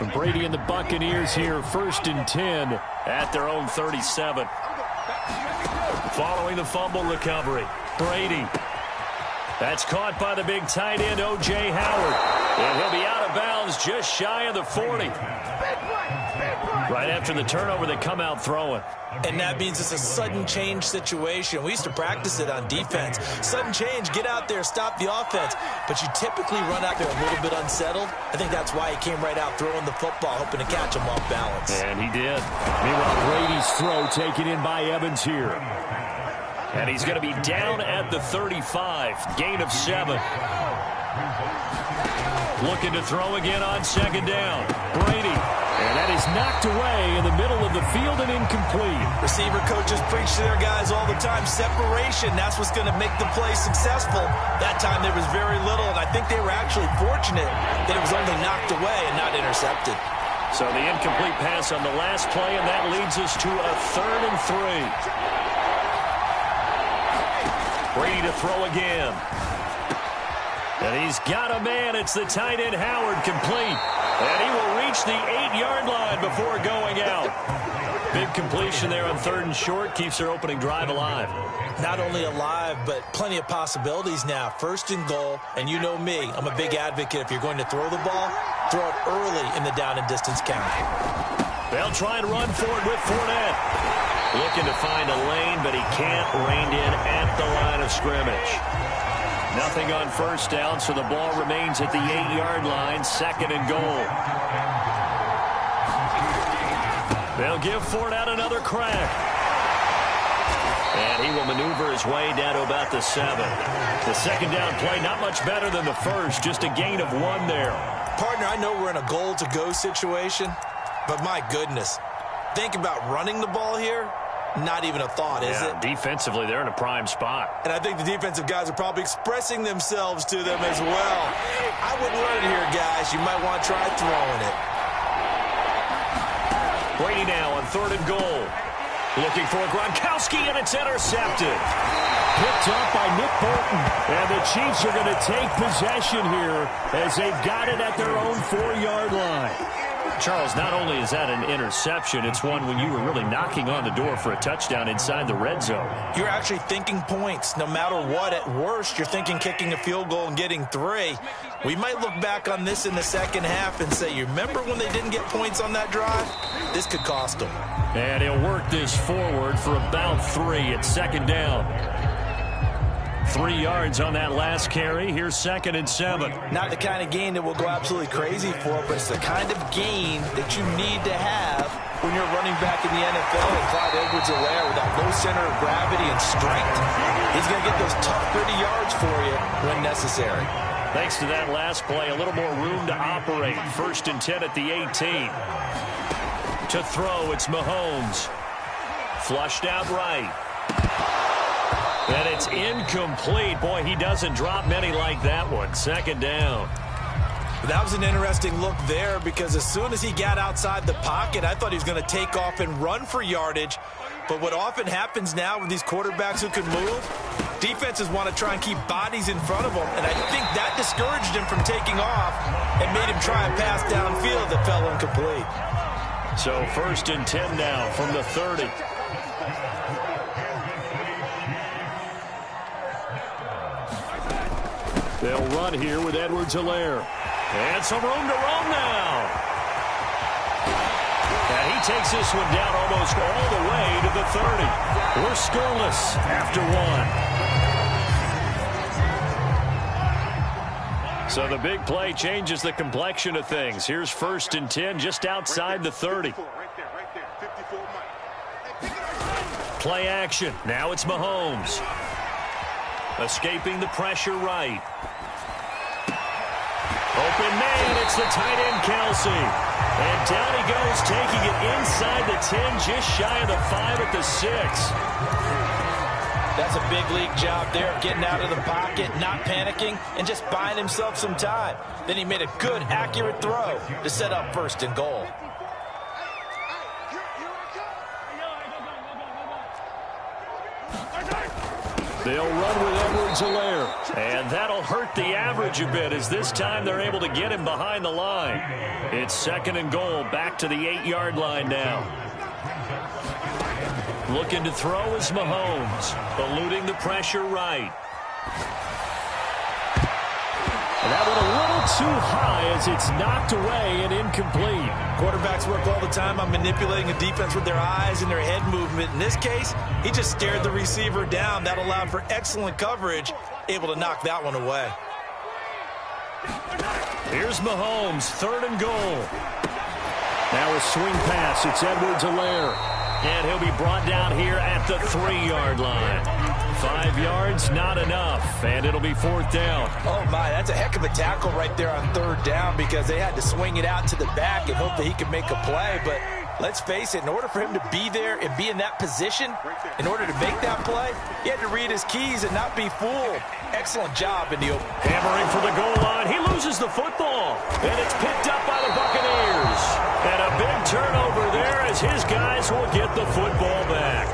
Brady and the Buccaneers here, 1st and 10 at their own 37. Following the fumble recovery, Brady. That's caught by the big tight end, O.J. Howard. And he'll be out of bounds just shy of the 40. Right after the turnover, they come out throwing. And that means it's a sudden change situation. We used to practice it on defense. Sudden change, get out there, stop the offense. But you typically run out there a little bit unsettled. I think that's why he came right out throwing the football, hoping to catch him off balance. And he did. Meanwhile, Brady's throw taken in by Evans here. And he's going to be down at the 35. Gain of 7. Looking to throw again on 2nd down. Brady. And that is knocked away in the middle of the field and incomplete. Receiver coaches preach to their guys all the time. Separation, that's what's going to make the play successful. That time there was very little, and I think they were actually fortunate that it was only knocked away and not intercepted. So the incomplete pass on the last play, and that leads us to a 3rd and 3. Brady to throw again. And he's got a man. It's the tight end Howard, complete. And he will reach the 8-yard line before going out. Big completion there on 3rd and short. Keeps their opening drive alive. Not only alive, but plenty of possibilities now. 1st and goal. And you know me, I'm a big advocate. If you're going to throw the ball, throw it early in the down and distance count. They'll try and run for it with Fournette. Looking to find a lane, but he can't. Reined in at the line of scrimmage. Nothing on 1st down, so the ball remains at the 8-yard line, 2nd and goal. They'll give Fournette another crack. And he will maneuver his way down to about the 7. The 2nd down play, not much better than the first, just a gain of 1 there. Partner, I know we're in a goal-to-go situation, but my goodness, think about running the ball here. Not even a thought, is it? Defensively, they're in a prime spot. And I think the defensive guys are probably expressing themselves to them as well. I wouldn't run it here, guys. You might want to try throwing it. Brady now on 3rd and goal. Looking for Gronkowski, and it's intercepted. Picked up by Nick Bolton. And the Chiefs are going to take possession here as they've got it at their own 4-yard line. Charles, not only is that an interception, it's one when you were really knocking on the door for a touchdown inside the red zone. You're actually thinking points. No matter what, at worst, you're thinking kicking a field goal and getting 3. We might look back on this in the 2nd half and say, you remember when they didn't get points on that drive? This could cost them. And he'll work this forward for about 3 at 2nd down. 3 yards on that last carry. Here's 2nd and 7. Not the kind of gain that will go absolutely crazy for, but it's the kind of gain that you need to have when you're running back in the NFL. And Clyde Edwards-Helaire with that low center of gravity and strength, he's going to get those tough, gritty yards for you when necessary. Thanks to that last play, a little more room to operate. 1st and 10 at the 18. To throw, it's Mahomes. Flushed out right. And it's incomplete. Boy, he doesn't drop many like that one. 2nd down. That was an interesting look there because as soon as he got outside the pocket, I thought he was going to take off and run for yardage. But what often happens now with these quarterbacks who can move, defenses want to try and keep bodies in front of them. And I think that discouraged him from taking off and made him try a pass downfield that fell incomplete. So 1st and 10 now from the 30. They'll run here with Edwards-Helaire. And some room to roam now. And he takes this one down almost all the way to the 30. We're scoreless after 1. So the big play changes the complexion of things. Here's 1st and 10 just outside the 30. Play action. Now it's Mahomes. Escaping the pressure right. Open man, it's the tight end Kelsey. And down he goes, taking it inside the 10, just shy of the 5 at the 6. That's a big league job there of getting out of the pocket, not panicking, and just buying himself some time. Then he made a good, accurate throw to set up 1st and goal. They'll run with Edwards-Helaire. And that'll hurt the average a bit as this time they're able to get him behind the line. It's 2nd and goal, back to the 8-yard line now. Looking to throw is Mahomes, eluding the pressure right. And that went a little too high as it's knocked away and incomplete. Quarterbacks work all the time on manipulating a defense with their eyes and their head movement. In this case, he just stared the receiver down. That allowed for excellent coverage, able to knock that one away. Here's Mahomes, 3rd and goal. Now a swing pass. It's Edwards-Helaire. And he'll be brought down here at the 3-yard line. 5 yards, not enough, and it'll be 4th down. Oh, my, that's a heck of a tackle right there on 3rd down because they had to swing it out to the back and hope that he could make a play. But let's face it, in order for him to be there and be in that position, in order to make that play, he had to read his keys and not be fooled. Excellent job in the open. Hammering for the goal line. He loses the football, and it's picked up by the Buccaneers. And a big turnover there as his guys will get the football back.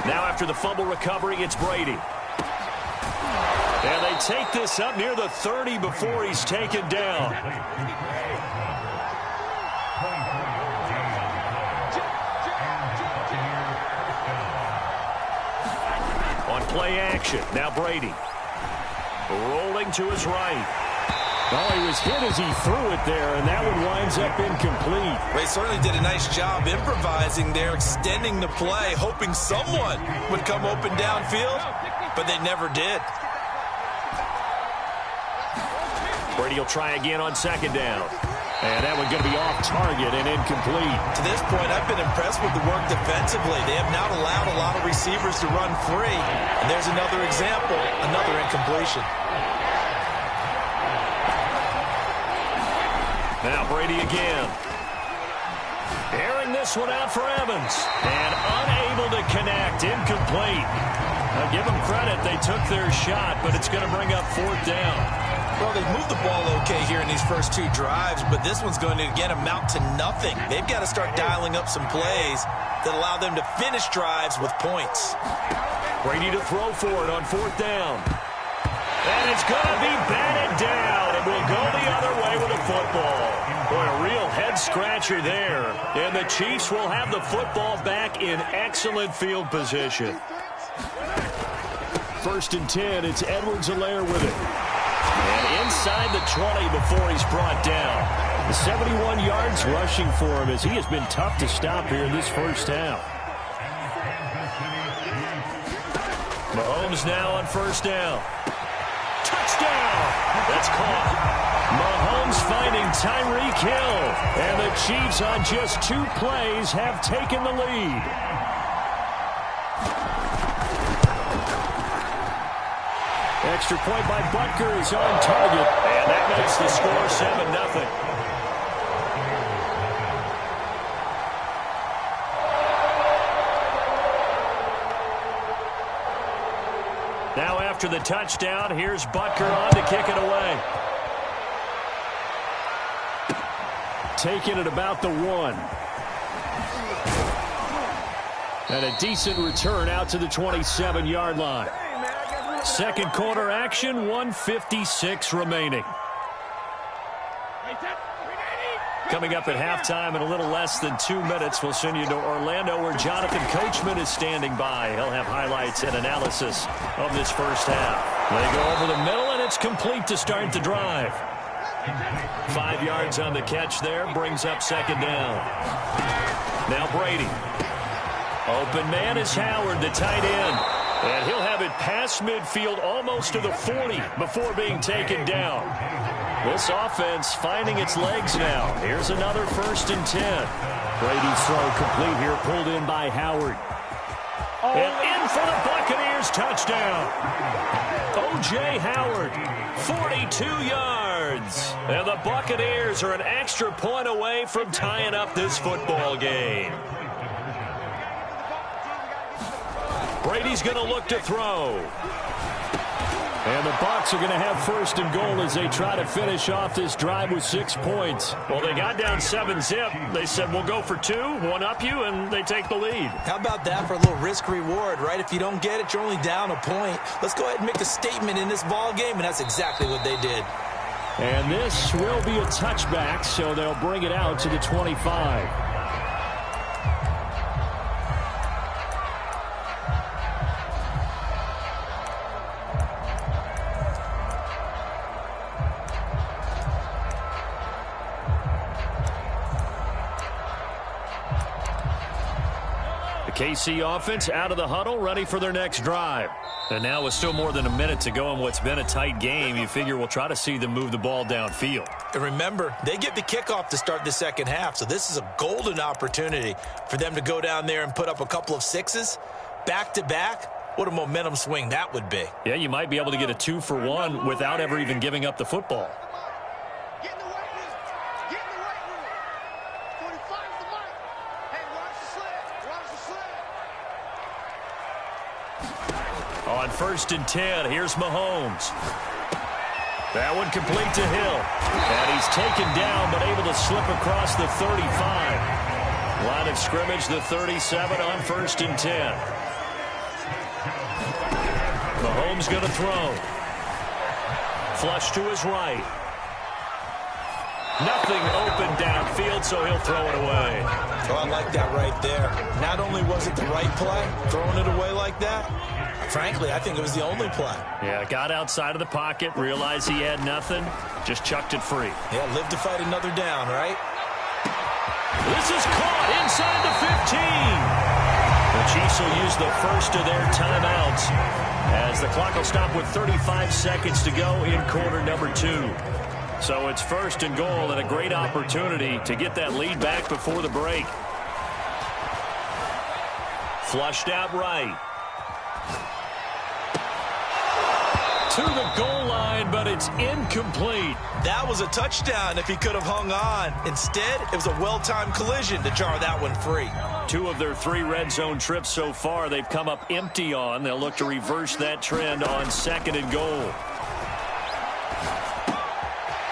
Now after the fumble recovery, it's Brady. And they take this up near the 30 before he's taken down. On play action, now Brady. Rolling to his right. Well, he was hit as he threw it there, and that one winds up incomplete. They certainly did a nice job improvising there, extending the play, hoping someone would come open downfield, but they never did. Brady will try again on 2nd down. And that one going to be off target and incomplete. To this point, I've been impressed with the work defensively. They have not allowed a lot of receivers to run free. And there's another example, another incompletion. Now Brady again. Airing this one out for Evans. And unable to connect. Incomplete. Now give them credit. They took their shot, but it's going to bring up 4th down. Well, they've moved the ball okay here in these first 2 drives, but this one's going to, again, amount to nothing. They've got to start dialing up some plays that allow them to finish drives with points. Brady to throw for it on 4th down. And it's going to be batted down, and we'll go the other way with the football. Boy, a real head-scratcher there. And the Chiefs will have the football back in excellent field position. 1st and 10, it's Edwards-Helaire with it. And inside the 20 before he's brought down. 71 yards rushing for him as he has been tough to stop here in this first half. Mahomes now on 1st down. Touchdown! That's caught. Mahomes finding Tyreek Hill. And the Chiefs on just 2 plays have taken the lead. Extra point by Butker is on target, and that makes the score 7-0. Now after the touchdown, here's Butker on to kick it away. Taking it about the 1. And a decent return out to the 27-yard line. 2nd quarter action, 1:56 remaining. Coming up at halftime in a little less than 2 minutes, we'll send you to Orlando where Jonathan Coachman is standing by. He'll have highlights and analysis of this first half. They go over the middle, and it's complete to start the drive. 5 yards on the catch there, brings up 2nd down. Now Brady. Open man is Howard, the tight end. And he'll have it past midfield almost to the 40 before being taken down. This offense finding its legs now. Here's another 1st and 10. Brady's throw complete here, pulled in by Howard. And in for the Buccaneers, touchdown. O.J. Howard, 42 yards. And the Buccaneers are an extra point away from tying up this football game. Brady's going to look to throw. And the Bucs are going to have first and goal as they try to finish off this drive with 6 points. Well, they got down 7-zip. They said, we'll go for 2, one up you, and they take the lead. How about that for a little risk-reward, right? If you don't get it, you're only down a point. Let's go ahead and make a statement in this ball game, and that's exactly what they did. And this will be a touchback, so they'll bring it out to the 25. KC offense out of the huddle, ready for their next drive. And now with still more than a minute to go in what's been a tight game, you figure we'll try to see them move the ball downfield. And remember, they get the kickoff to start the second half, so this is a golden opportunity for them to go down there and put up a couple of 6s back-to-back. What a momentum swing that would be. Yeah, you might be able to get a 2-for-1 without ever even giving up the football. On 1st and 10, here's Mahomes. That one complete to Hill. And he's taken down, but able to slip across the 35. Line of scrimmage, the 37 on 1st and 10. Mahomes going to throw. Flush to his right. Nothing open downfield, so he'll throw it away. Oh, I like that right there. Not only was it the right play, throwing it away like that, frankly, I think it was the only play. Yeah, got outside of the pocket, realized he had nothing, just chucked it free. Yeah, live to fight another down, right? This is caught inside the 15. The Chiefs will use the first of their timeouts as the clock will stop with 35 seconds to go in quarter number 2. So it's 1st and goal and a great opportunity to get that lead back before the break. Flushed out right. To the goal line, but it's incomplete. That was a touchdown if he could have hung on. Instead, it was a well-timed collision to jar that one free. 2 of their 3 red zone trips so far, they've come up empty on. They'll look to reverse that trend on 2nd and goal.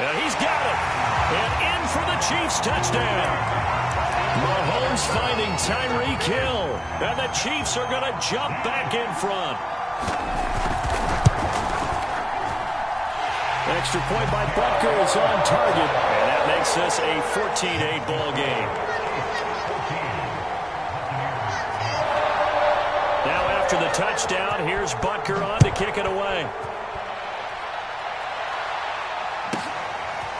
And he's got it. And in for the Chiefs touchdown. Mahomes finding Tyreek Hill. And the Chiefs are going to jump back in front. Extra point by Butker is on target. And that makes this a 14-8 ball game. Now after the touchdown, here's Butker on to kick it away.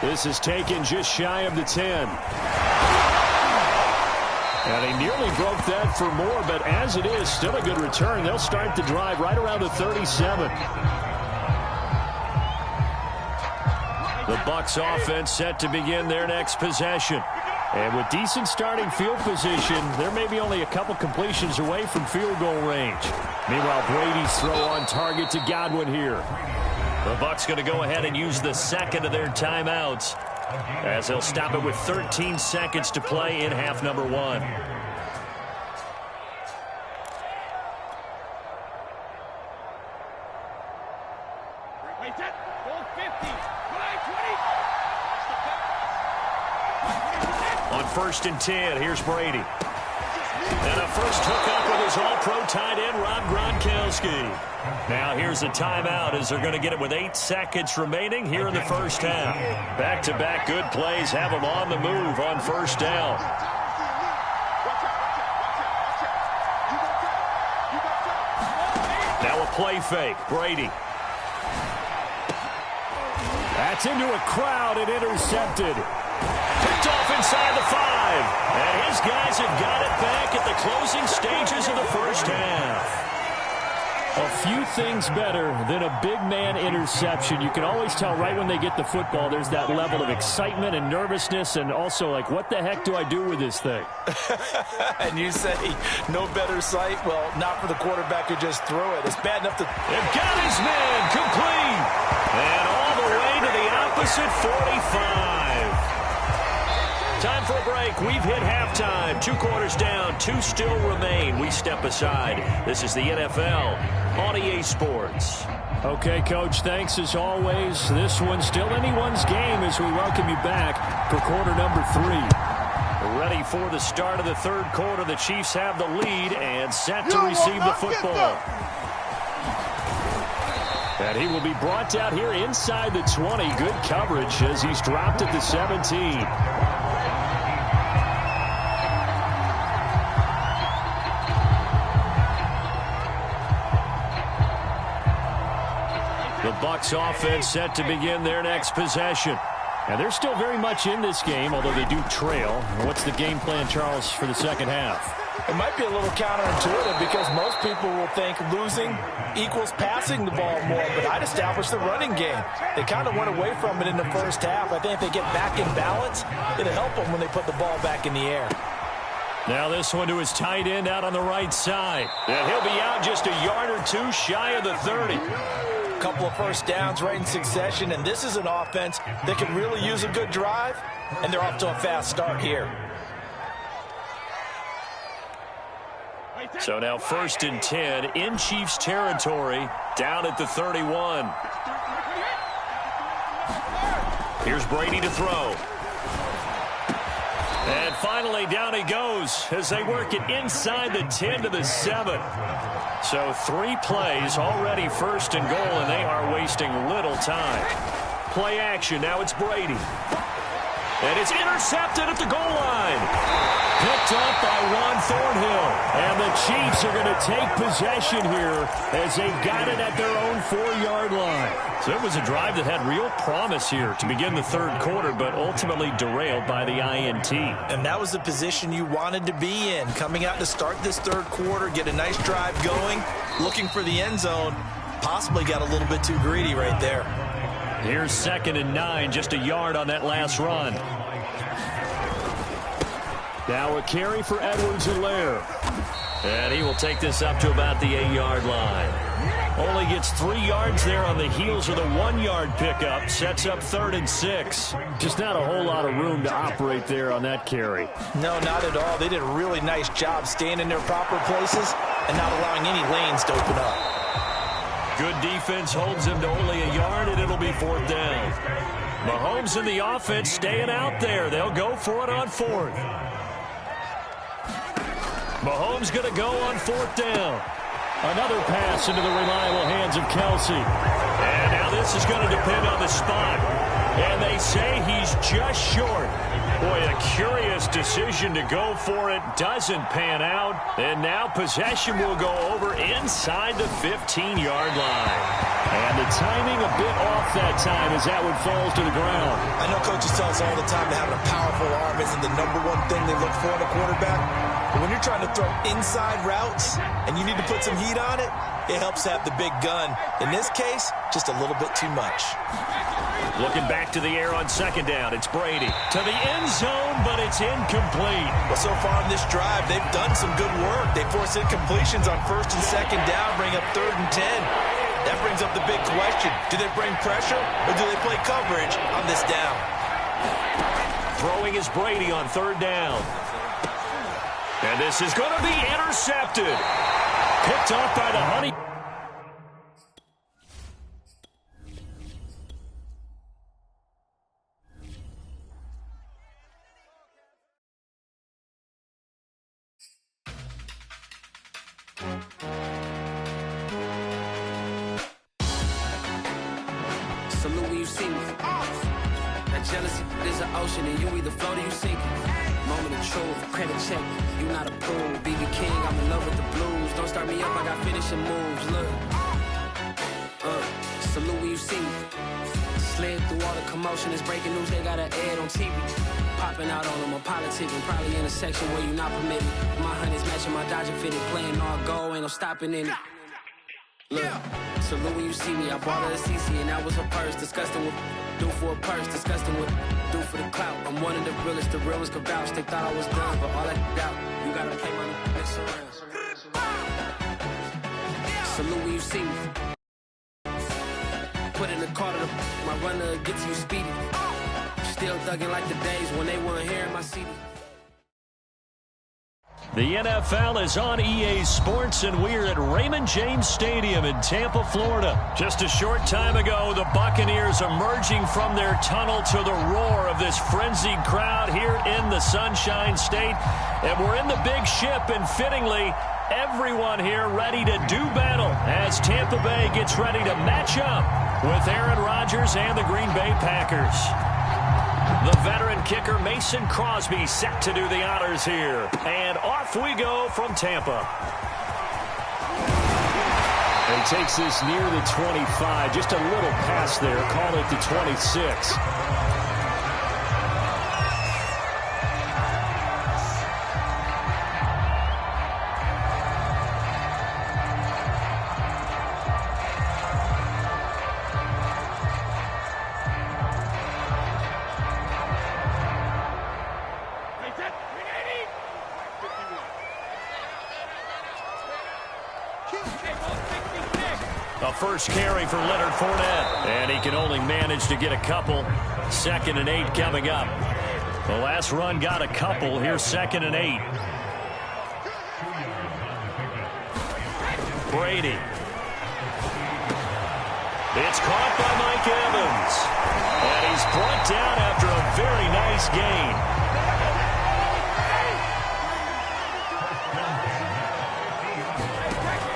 This is taken just shy of the 10. And he nearly broke that for more, but as it is, still a good return. They'll start the drive right around the 37. The Bucs offense set to begin their next possession. And with decent starting field position, they're maybe only a couple completions away from field goal range. Meanwhile, Brady's throw on target to Godwin here. The Bucs going to go ahead and use the second of their timeouts as they'll stop it with 13 seconds to play in half number 1. On 1st and 10, here's Brady. And a first hookup with his all-pro tight end, Rob Gronkowski. Now here's a timeout as they're going to get it with 8 seconds remaining here in the first half. Back-to-back good plays have them on the move on 1st down. Now a play fake. Brady. That's into a crowd and intercepted. Picked off inside the 5. And his guys have got it back at the closing stages of the first half. A few things better than a big man interception. You can always tell right when they get the football, there's that level of excitement and nervousness and also like, what the heck do I do with this thing? And you say, no better sight? Well, not for the quarterback who just threw it. It's bad enough to... They've got his man complete. And all the way to the opposite 45. Time for a break. We've hit halftime. 2 quarters down. 2 still remain. We step aside. This is the NFL on EA Sports. Okay, Coach, thanks as always. This one's still anyone's game as we welcome you back for quarter number 3. Ready for the start of the third quarter. The Chiefs have the lead and set to receive the football. And he will be brought down here inside the 20. Good coverage as he's dropped at the 17. The Bucs offense set to begin their next possession. And they're still very much in this game, although they do trail. What's the game plan, Charles, for the second half? It might be a little counterintuitive because most people will think losing equals passing the ball more, but I'd establish the running game. They kind of went away from it in the first half. I think if they get back in balance, it'll help them when they put the ball back in the air. Now this one to his tight end out on the right side. And he'll be out just a yard or two shy of the 30. Couple of first downs right in succession, and this is an offense that can really use a good drive, and they're off to a fast start here. So now 1st and 10 in Chiefs territory, down at the 31. Here's Brady to throw. And finally down he goes as they work it inside the 10 to the 7. So 3 plays already 1st and goal, and they are wasting little time. Play action. Now it's Brady. And it's intercepted at the goal line. Picked up by Juan Thornhill. And the Chiefs are going to take possession here as they've got it at their own 4-yard line. So it was a drive that had real promise here to begin the third quarter, but ultimately derailed by the INT. And that was the position you wanted to be in. Coming out to start this third quarter, get a nice drive going, looking for the end zone. Possibly got a little bit too greedy right there. Here's 2nd and 9, just a yard on that last run. Now a carry for Edwards-Helaire. And he will take this up to about the 8-yard line. Only gets 3 yards there on the heels of the 1-yard pickup. Sets up 3rd and 6. Just not a whole lot of room to operate there on that carry. No, not at all. They did a really nice job staying in their proper places and not allowing any lanes to open up. Good defense holds him to only a yard, and it'll be 4th down. Mahomes and the offense staying out there. They'll go for it on 4th. Mahomes going to go on 4th down. Another pass into the reliable hands of Kelsey. And now this is going to depend on the spot. And they say he's just short. Boy, a curious decision to go for it. Doesn't pan out. And now possession will go over inside the 15-yard line. And the timing a bit off that time as that one falls to the ground. I know coaches tell us all the time that having a powerful arm isn't the #1 thing they look for in a quarterback. But when you're trying to throw inside routes and you need to put some heat on it, it helps have the big gun. In this case, just a little bit too much. Looking back to the air on 2nd down. It's Brady to the end zone, but it's incomplete. Well, so far on this drive, they've done some good work. They force incompletions on 1st and 2nd down, bring up 3rd and 10. That brings up the big question. Do they bring pressure or do they play coverage on this down? Throwing is Brady on 3rd down. And this is going to be intercepted. Picked off by the Honey. Salute when you see me. That jealousy is an ocean, and you either float or you sink. Moment of truth, credit check, you not approved. BB King, I'm in love with the blues. Don't start me up, I got finishing moves. Look, salute when you see me. Slid through all the commotion, it's breaking news, they got an ad on TV. Popping out on them, I'm politicking, probably in a section where you not permitted. My honey's matching my Dodger fitted, playing all go, ain't no stopping in it. Look, salute when you see me, I bought her a CC and that was her purse, disgusting with do for a purse, disgusting with do for the clout. I'm one of the realest, the real ones could vouch. They thought I was done, but all that doubt, you gotta play my next around. Salute when you see me. Put in the car to my runner gets you speedy. Still thugging like the days when they weren't here in my city. The NFL is on EA Sports, and we're at Raymond James Stadium in Tampa, Florida. Just a short time ago, the Buccaneers emerging from their tunnel to the roar of this frenzied crowd here in the Sunshine State. And we're in the big ship, and fittingly, everyone here ready to do battle as Tampa Bay gets ready to match up with Aaron Rodgers and the Green Bay Packers. The veteran kicker Mason Crosby set to do the honors here. And off we go from Tampa. He takes this near the 25. Just a little pass there. Call it the 26. A first carry for Leonard Fournette, and he can only manage to get a couple. 2nd and 8 coming up. The last run got a couple. Here's 2nd and 8. Brady. It's caught by Mike Evans. And he's brought down after a very nice gain.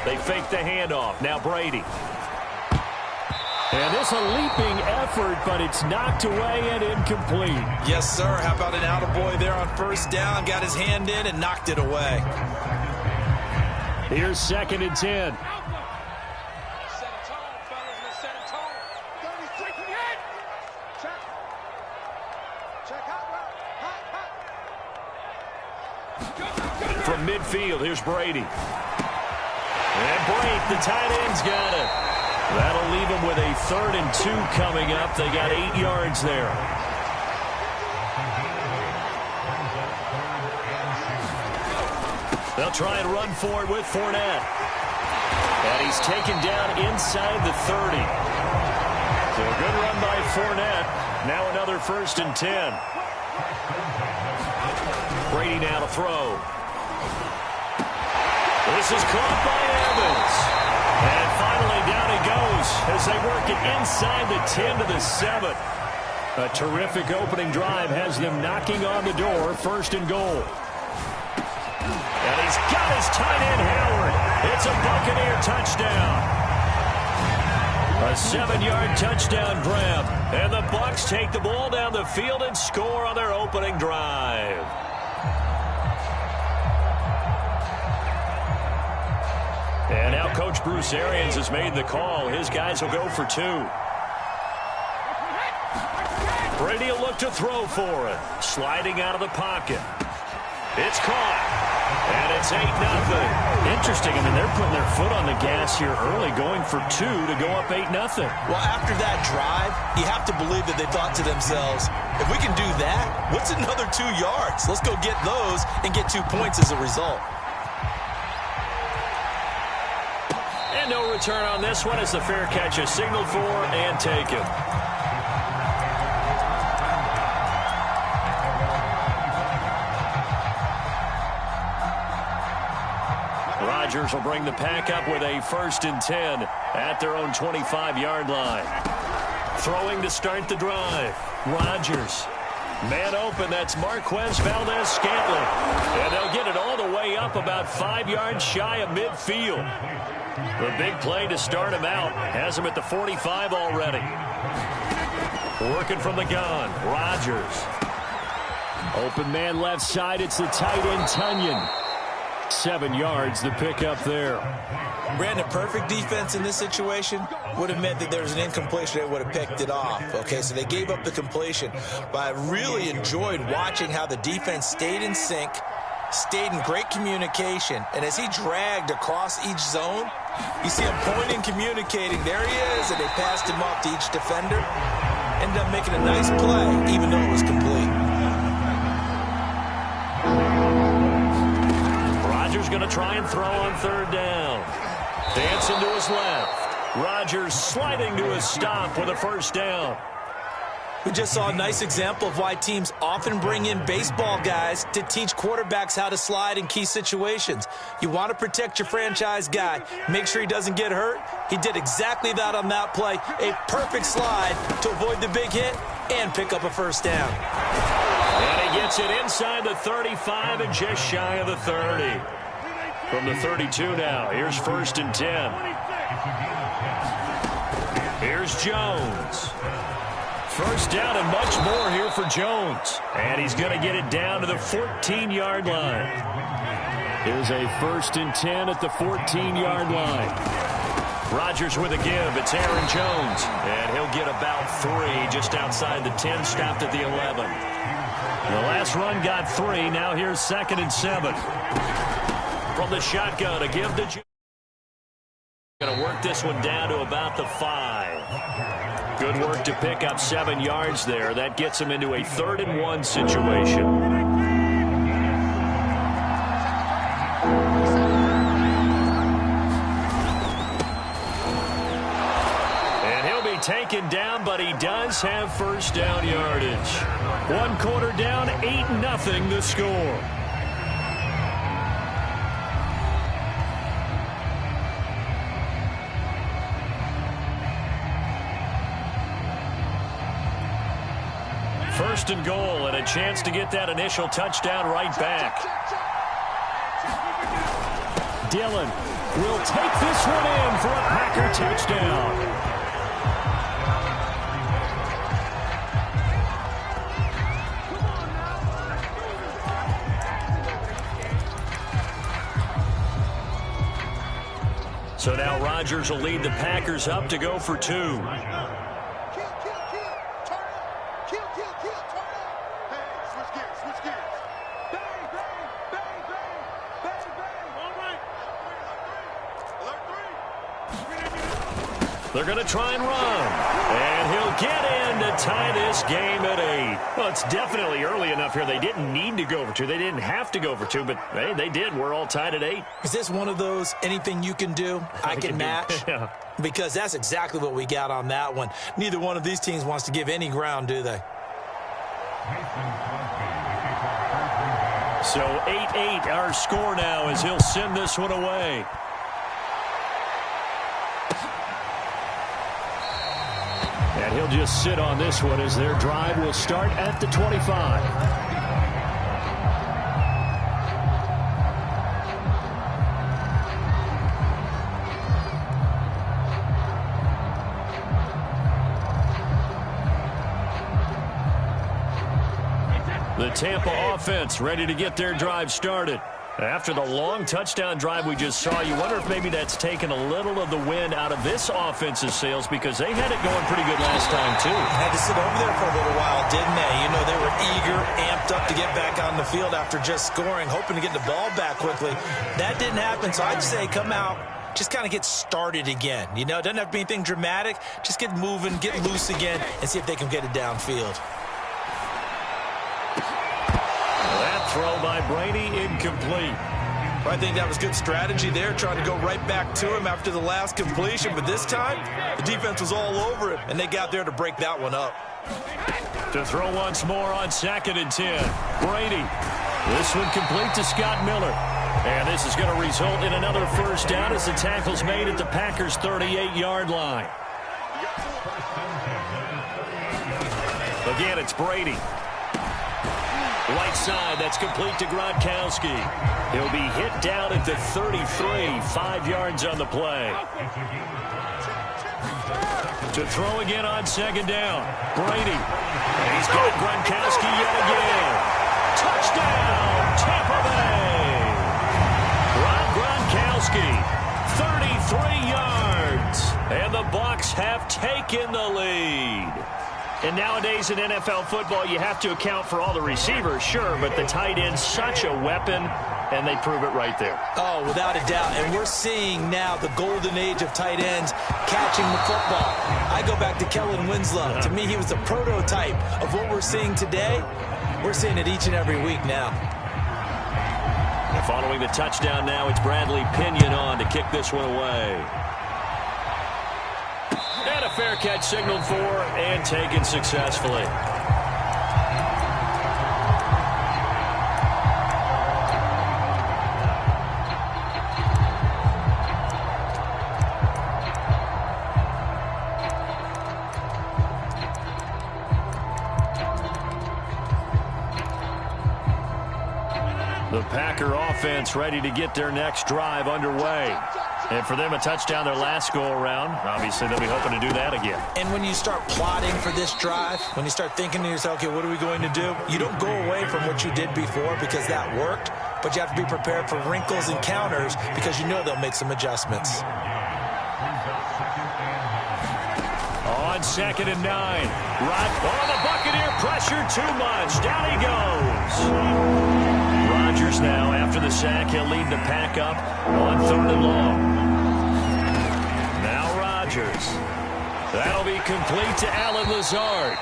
They fake the handoff. Now Brady. And this a leaping effort, but it's knocked away and incomplete. Yes, sir. How about an attaboy there on first down? Got his hand in and knocked it away. Here's 2nd and 10. Set a tone, fellas. Let's set a tone. 33 hit. Check out. From midfield, here's Brady. And Brate, the tight end's got it. That'll leave him with a 3rd and 2 coming up. They got 8 yards there. They'll try and run for it with Fournette. And he's taken down inside the 30. So a good run by Fournette. Now another 1st and 10. Brady now to throw. This is caught by Evans. And finally down he goes as they work it inside the 10 to the 7. A terrific opening drive has them knocking on the door. 1st and goal. And he's got his tight end Howard. It's a Buccaneer touchdown. A 7-yard touchdown grab. And the Bucs take the ball down the field and score on their opening drive. And now Coach Bruce Arians has made the call. His guys will go for 2. Brady will look to throw for it. Sliding out of the pocket. It's caught. And it's 8-0. Interesting. I mean, they're putting their foot on the gas here early, going for 2 to go up 8-0. Well, after that drive, you have to believe that they thought to themselves, if we can do that, what's another 2 yards? Let's go get those and get 2 points as a result. And no return on this one as the fair catch is signaled for and taken. Rodgers will bring the pack up with a 1st and 10 at their own 25-yard line. Throwing to start the drive. Rodgers. Man open, that's Marquez Valdes-Scantling. And they'll get it all the way up about 5 yards shy of midfield. The big play to start him out. Has him at the 45 already. Working from the gun. Rodgers. Open man left side. It's the tight end Tunyon. 7 yards the pickup there. Brandon, perfect defense in this situation would have meant that there was an incompletion that would have picked it off. Okay, so they gave up the completion. But I really enjoyed watching how the defense stayed in sync, stayed in great communication, and as he dragged across each zone, you see him pointing, communicating. There he is, and they passed him off to each defender. Ended up making a nice play, even though it was complete. Rodgers going to try and throw on 3rd down. Dancing to his left. Rodgers sliding to his stop with a 1st down. We just saw a nice example of why teams often bring in baseball guys to teach quarterbacks how to slide in key situations. You want to protect your franchise guy. Make sure he doesn't get hurt. He did exactly that on that play. A perfect slide to avoid the big hit and pick up a first down. And he gets it inside the 35 and just shy of the 30. From the 32 now, here's 1st and 10. Here's Jones. First down and much more here for Jones. And he's going to get it down to the 14-yard line. Here's a 1st and 10 at the 14-yard line. Rodgers with a give. It's Aaron Jones. And he'll get about 3 just outside the 10, stopped at the 11. The last run got 3. Now here's 2nd and 7. From the shotgun, a give to Jones. Going to work this one down to about the 5. Good work to pick up 7 yards there. That gets him into a 3rd and 1 situation. And he'll be taken down, but he does have first down yardage. 1 quarter down, 8-0 the score. First and goal, and a chance to get that initial touchdown right back. Dillon will take this one in for a Packer touchdown. So now Rodgers will lead the Packers up to go for 2. They're going to try and run. And he'll get in to tie this game at 8. Well, it's definitely early enough here. They didn't need to go for 2. They didn't have to go for 2, but hey, they did. We're all tied at 8. Is this one of those anything you can do, I can match? Yeah. Because that's exactly what we got on that one. Neither one of these teams wants to give any ground, do they? So 8-8 our score now as he'll send this one away. And he'll just sit on this one as their drive will start at the 25. The Tampa offense ready to get their drive started. After the long touchdown drive we just saw, you wonder if maybe that's taken a little of the wind out of this offense's sails because they had it going pretty good last time, too. Had to sit over there for a little while, didn't they? You know, they were eager, amped up to get back on the field after just scoring, hoping to get the ball back quickly. That didn't happen, so I'd say come out, just kind of get started again. You know, it doesn't have to be anything dramatic. Just get moving, get loose again, and see if they can get it downfield. That throw by Brady incomplete. I think that was good strategy there, trying to go right back to him after the last completion. But this time, the defense was all over it, and they got there to break that one up. To throw once more on 2nd and 10. Brady. This one complete to Scott Miller. And this is going to result in another first down as the tackle's made at the Packers' 38-yard line. Again, it's Brady. Right side, that's complete to Gronkowski. He'll be hit down at the 33, 5 yards on the play. To throw again on 2nd down. Brady. And he's got Gronkowski yet again. Touchdown, Tampa Bay. Rob Gronkowski, 33 yards. And the Bucs have taken the lead. And nowadays in NFL football, you have to account for all the receivers, sure, but the tight end's such a weapon, and they prove it right there. Oh, without a doubt. And we're seeing now the golden age of tight ends catching the football. I go back to Kellen Winslow. To me, he was the prototype of what we're seeing today. We're seeing it each and every week now. And following the touchdown now, it's Bradley Pinion on to kick this one away. And a fair catch signaled for and taken successfully. The Packer offense ready to get their next drive underway. And for them, a touchdown their last go-around. Obviously, they'll be hoping to do that again. And when you start plotting for this drive, when you start thinking to yourself, okay, what are we going to do? You don't go away from what you did before because that worked, but you have to be prepared for wrinkles and counters because you know they'll make some adjustments. On 2nd and 9. The Buccaneer pressure too much. Down he goes. Rodgers now, after the sack, he'll lead the pack up on 3rd and long. Now Rodgers. That'll be complete to Allen Lazard.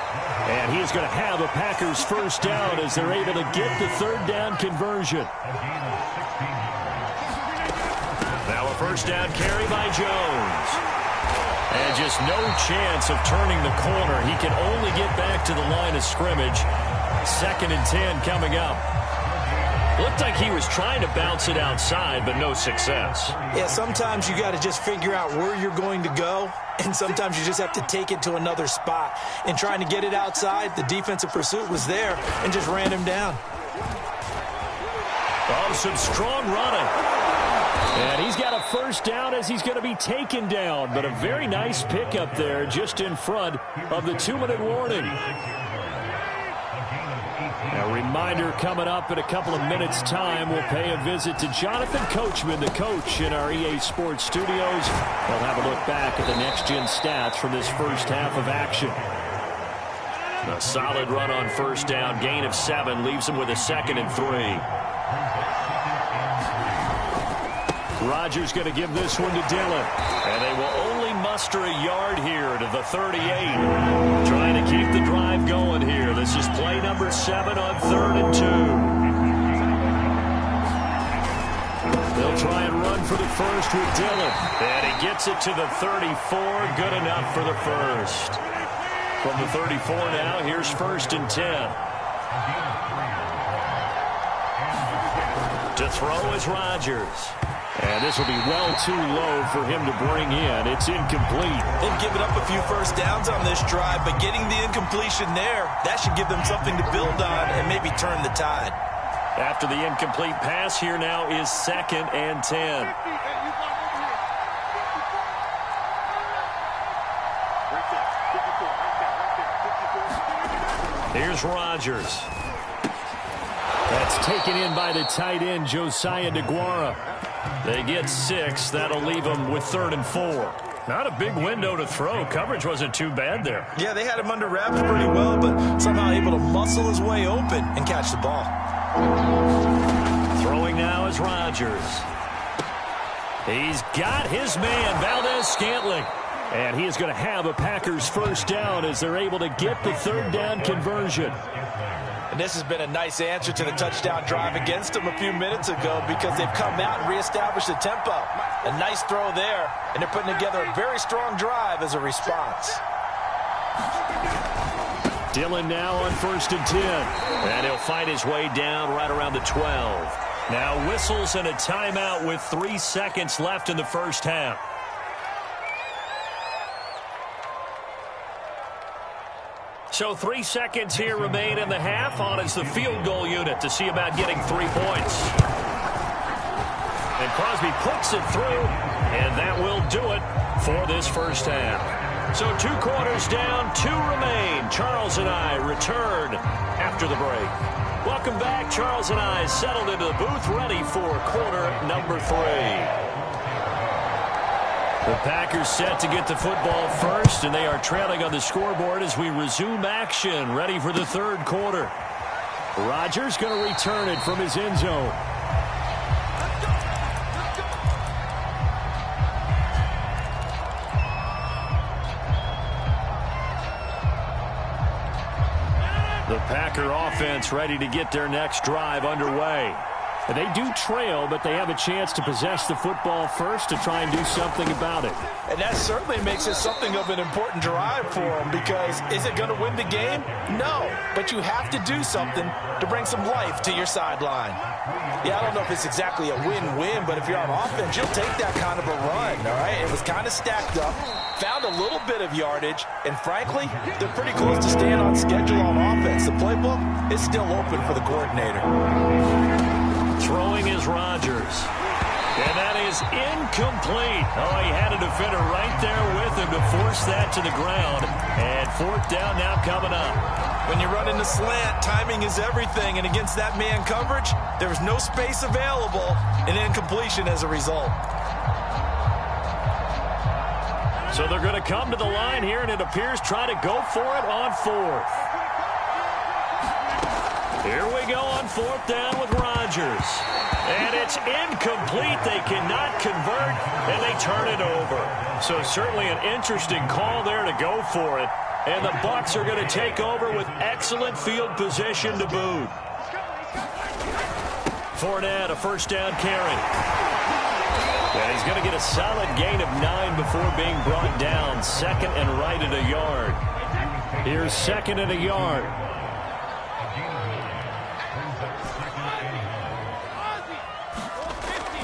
And he's going to have a Packers first down as they're able to get the 3rd down conversion. Now a first down carry by Jones. And just no chance of turning the corner. He can only get back to the line of scrimmage. 2nd and 10 coming up. Looked like he was trying to bounce it outside, but no success. Yeah, sometimes you got to just figure out where you're going to go, and sometimes you just have to take it to another spot. And trying to get it outside, the defensive pursuit was there and just ran him down. Oh, some strong running. And he's got a first down as he's going to be taken down, but a very nice pickup there just in front of the 2-minute warning. A reminder coming up in a couple of minutes' time. We'll pay a visit to Jonathan Coachman, the coach in our EA Sports studios. We'll have a look back at the next-gen stats from this first half of action. A solid run on first down. Gain of 7 leaves him with a 2nd and 3. Rodgers going to give this one to Dillon. And they will only muster a yard here to the 38. Trying to keep the drive going here. This is play number 7 on 3rd and 2. They'll try and run for the first with Dillon. And he gets it to the 34. Good enough for the first. From the 34 now, here's 1st and 10. To throw is Rodgers. And this will be well too low for him to bring in. It's incomplete. They've given up a few first downs on this drive, but getting the incompletion there, that should give them something to build on and maybe turn the tide. After the incomplete pass, here now is 2nd and 10. Here's Rodgers. That's taken in by the tight end, Josiah DeGuara. They get 6. That'll leave them with 3rd and 4. Not a big window to throw. Coverage wasn't too bad there. Yeah, they had him under wraps pretty well, but somehow able to muscle his way open and catch the ball. Throwing now is Rodgers. He's got his man, Valdez-Scantling. And he is going to have a Packers first down as they're able to get the 3rd down conversion. And this has been a nice answer to the touchdown drive against them a few minutes ago because they've come out and reestablished the tempo. A nice throw there, and they're putting together a very strong drive as a response. Dillon now on 1st and 10. And he'll fight his way down right around the 12. Now whistles and a timeout with 3 seconds left in the first half. So 3 seconds here remain in the half. On is the field goal unit to see about getting 3 points. And Crosby puts it through, and that will do it for this first half. So 2 quarters down, 2 remain. Charles and I return after the break. Welcome back. Charles and I settled into the booth ready for quarter number 3. The Packers set to get the football first, and they are trailing on the scoreboard as we resume action, ready for the 3rd quarter. Rodgers going to return it from his end zone. The Packer offense ready to get their next drive underway. They do trail, but they have a chance to possess the football first to try and do something about it. And that certainly makes it something of an important drive for them, because is it going to win the game? No, but you have to do something to bring some life to your sideline. Yeah, I don't know if it's exactly a win-win, but if you're on offense, you'll take that kind of a run, all right? It was kind of stacked up, found a little bit of yardage, and frankly, they're pretty close to staying on schedule on offense. The playbook is still open for the coordinator. Throwing is Rodgers. And that is incomplete. Oh, he had a defender right there with him to force that to the ground. And fourth down now coming up. When you run in the slant, timing is everything. And against that man coverage, there was no space available, and incompletion as a result. So they're going to come to the line here, and it appears try to go for it on fourth. Here we go on fourth down with Rodgers. And it's incomplete. They cannot convert, and they turn it over. So certainly an interesting call there to go for it. And the Bucs are going to take over with excellent field position to boot. Fournette, a first down carry. And he's going to get a solid gain of 9 before being brought down. Second and right at a yard. Here's second and a yard.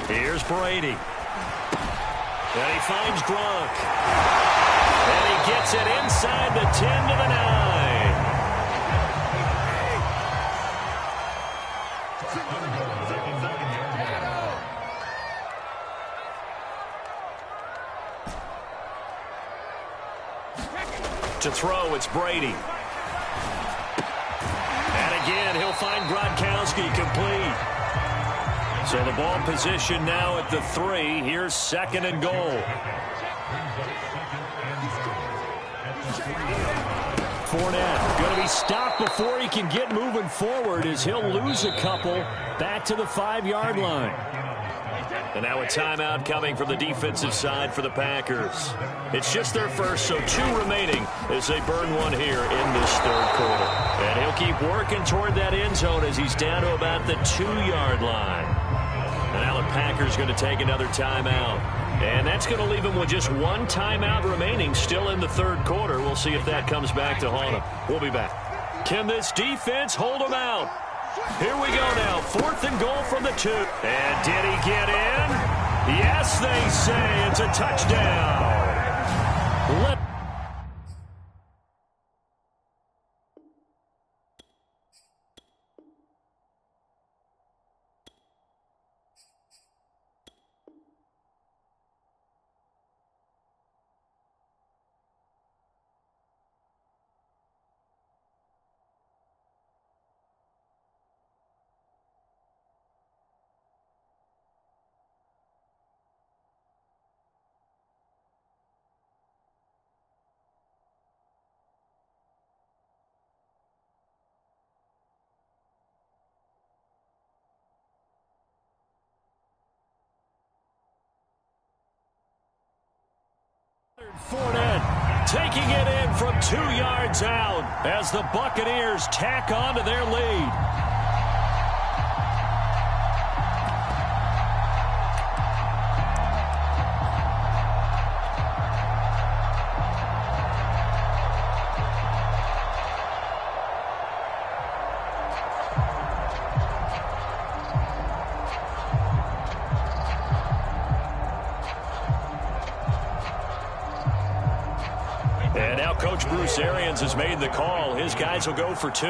Here's Brady. And he finds Gronk. And he gets it inside the 10 to the 9. To throw, it's Brady. And again, he'll find Gronkowski complete. So the ball position now at the 3. Here's second and goal. Fournette going to be stopped before he can get moving forward as he'll lose a couple back to the 5-yard line. And now a timeout coming from the defensive side for the Packers. It's just their first, so 2 remaining as they burn one here in this third quarter. And he'll keep working toward that end zone as he's down to about the 2-yard line. And now the Packers going to take another timeout. And that's going to leave him with just 1 timeout remaining still in the third quarter. We'll see if that comes back to haunt him. We'll be back. Can this defense hold him out? Here we go now. 4th and goal from the 2. And did he get in? Yes, they say it's a touchdown. Fournette taking it in from 2 yards out as the Buccaneers tack on to their lead. And now Coach Bruce Arians has made the call. His guys will go for 2.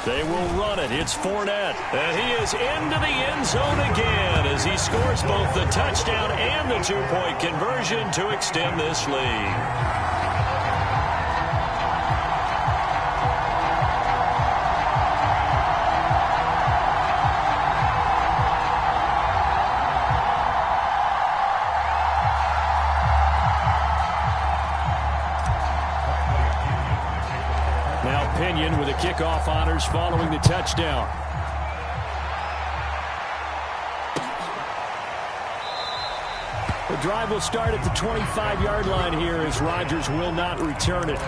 They will run it. It's Fournette. And he is into the end zone again as he scores both the touchdown and the 2-point conversion to extend this lead. Pinion with the kickoff honors following the touchdown. The drive will start at the 25-yard line here as Rodgers will not return it.